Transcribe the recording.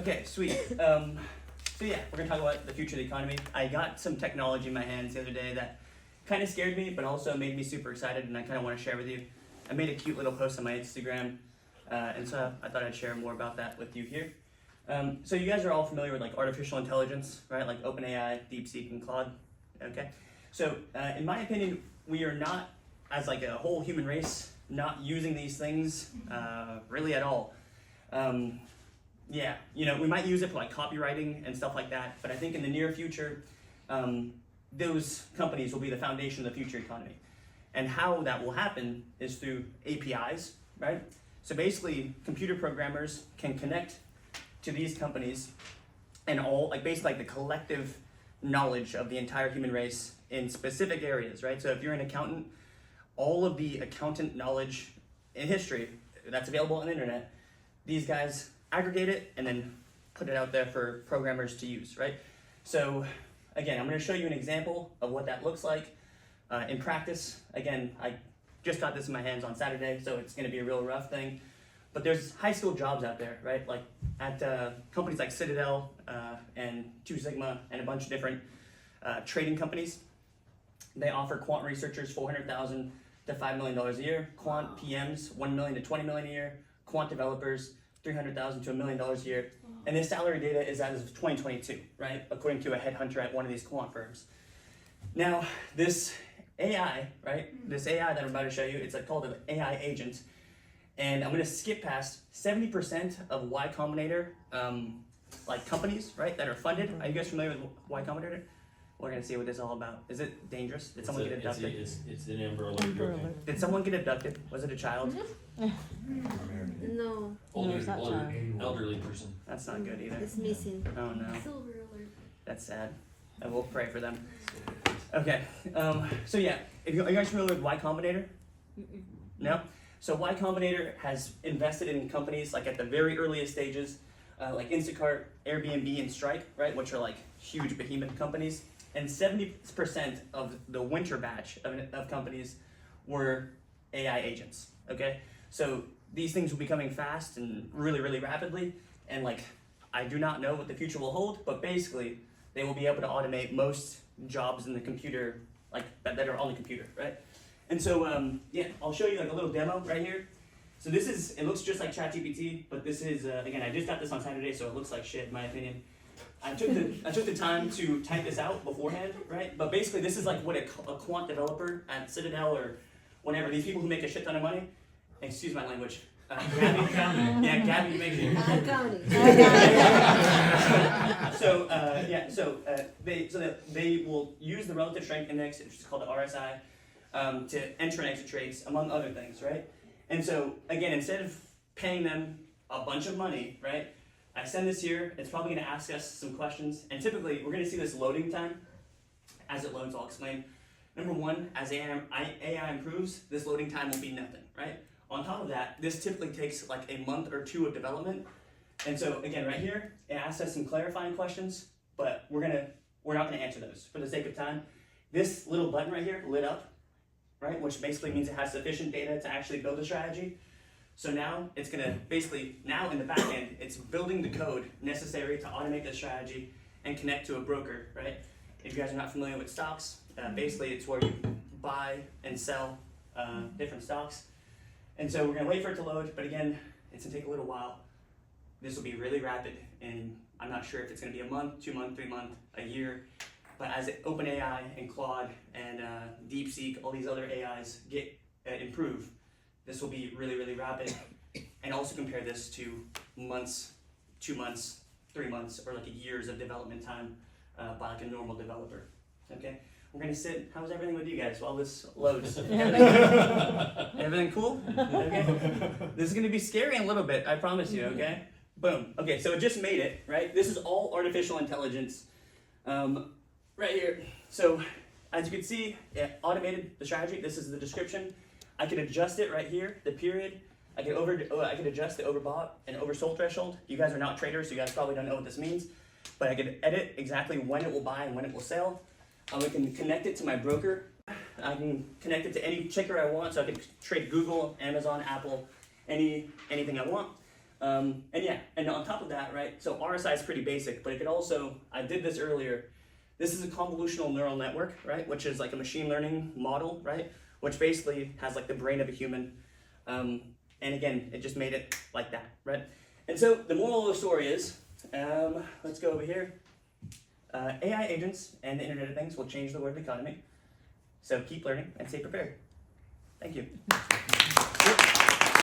Okay, sweet. So yeah, we're gonna talk about the future of the economy. I got some technology in my hands the other day that kind of scared me, but also made me super excited, and I kind of want to share with you. I made a cute little post on my Instagram, and so I thought I'd share more about that with you here. So you guys are all familiar with like artificial intelligence, right? Like OpenAI, DeepSeek, and Claude. Okay. So in my opinion, we are not, as like a whole human race, not using these things really at all. Yeah, you know, we might use it for like copywriting and stuff like that, but I think in the near future, those companies will be the foundation of the future economy. And how that will happen is through APIs, right? So basically, computer programmers can connect to these companies and all, like basically like the collective knowledge of the entire human race in specific areas, right? So if you're an accountant, all of the accountant knowledge in history that's available on the internet, these guys aggregate it and then put it out there for programmers to use, right? So again, I'm going to show you an example of what that looks like in practice. Again, I just got this in my hands on Saturday, so it's going to be a real rough thing. But there's high school jobs out there, right? Like at companies like Citadel and Two Sigma and a bunch of different trading companies. They offer quant researchers $400,000 to $5 million a year, quant PMs $1 million to $20 million a year, quant developers $300,000 to $1 million a year. And this salary data is as of 2022, right? According to a headhunter at one of these quant firms. Now, this AI, right? This AI that I'm about to show you, it's called an AI agent. And I'm gonna skip past 70% of Y Combinator, like companies, right, that are funded. Are you guys familiar with Y Combinator? We're gonna see what this is all about. Is it dangerous? Did someone get abducted? It's an Amber Alert. Did someone get abducted? Was it a child? No, Elderly person. That's not good either. it's missing. Oh no, Silver alert. that's sad. And we'll pray for them. Okay, so yeah, are you guys familiar with Y Combinator? No? So Y Combinator has invested in companies like at the very earliest stages, like Instacart, Airbnb, and Strike, right, which are like huge behemoth companies. And 70% of the winter batch of companies were AI agents, okay? So these things will be coming fast and really, really rapidly. And like, I do not know what the future will hold, but basically they will be able to automate most jobs in the computer, like that are on the computer, right? And so, yeah, I'll show you like a little demo right here. So this is, it looks just like ChatGPT, but this is, again, I just got this on Saturday, so it looks like shit in my opinion. I took the time to type this out beforehand, right? But basically this is like what a quant developer at Citadel or whenever, these people who make a shit ton of money, excuse my language, Gabby, yeah, Gabby makes it. Accounting. So they will use the relative strength index, which is called the RSI, to enter and exit trades, among other things, right? And so again, instead of paying them a bunch of money, right? I send this here. It's probably going to ask us some questions, and typically we're going to see this loading time. As it loads, I'll explain. Number one, as AI improves, this loading time will be nothing, right? On top of that, this typically takes like a month or two of development. And so again, right here, it asks us some clarifying questions, but we're not gonna answer those for the sake of time. This little button right here lit up, right? Which basically means it has sufficient data to actually build a strategy. So now it's gonna basically, now in the back end, it's building the code necessary to automate the strategy and connect to a broker, right? If you guys are not familiar with stocks, basically it's where you buy and sell different stocks. And so we're gonna wait for it to load, but again, it's gonna take a little while. This will be really rapid, and I'm not sure if it's gonna be a month, 2 months, 3 months, a year. But as OpenAI and Claude and DeepSeek, all these other AIs get improve, this will be really, really rapid. And also compare this to months, 2 months, 3 months, or like a years of development time by like a normal developer. Okay, we're gonna sit. How's everything with you guys while this loads? Everything cool? Okay. This is gonna be scary in a little bit. I promise you. Okay. Boom. Okay, so it just made it. Right. This is all artificial intelligence. Right here. So as you can see, it automated the strategy. This is the description. I could adjust it right here. The period. I could adjust the overbought and oversold threshold. You guys are not traders, so you guys probably don't know what this means. But I could edit exactly when it will buy and when it will sell. I can connect it to my broker. I can connect it to any ticker I want, so I can trade Google, Amazon, Apple, anything I want. And yeah, and on top of that, right, so RSI is pretty basic, but it could also, I did this earlier, this is a convolutional neural network, right, which is like a machine learning model, right, which basically has like the brain of a human. And again, it just made it like that, right? And so the moral of the story is, let's go over here. AI agents and the Internet of Things will change the world economy. So keep learning and stay prepared. Thank you.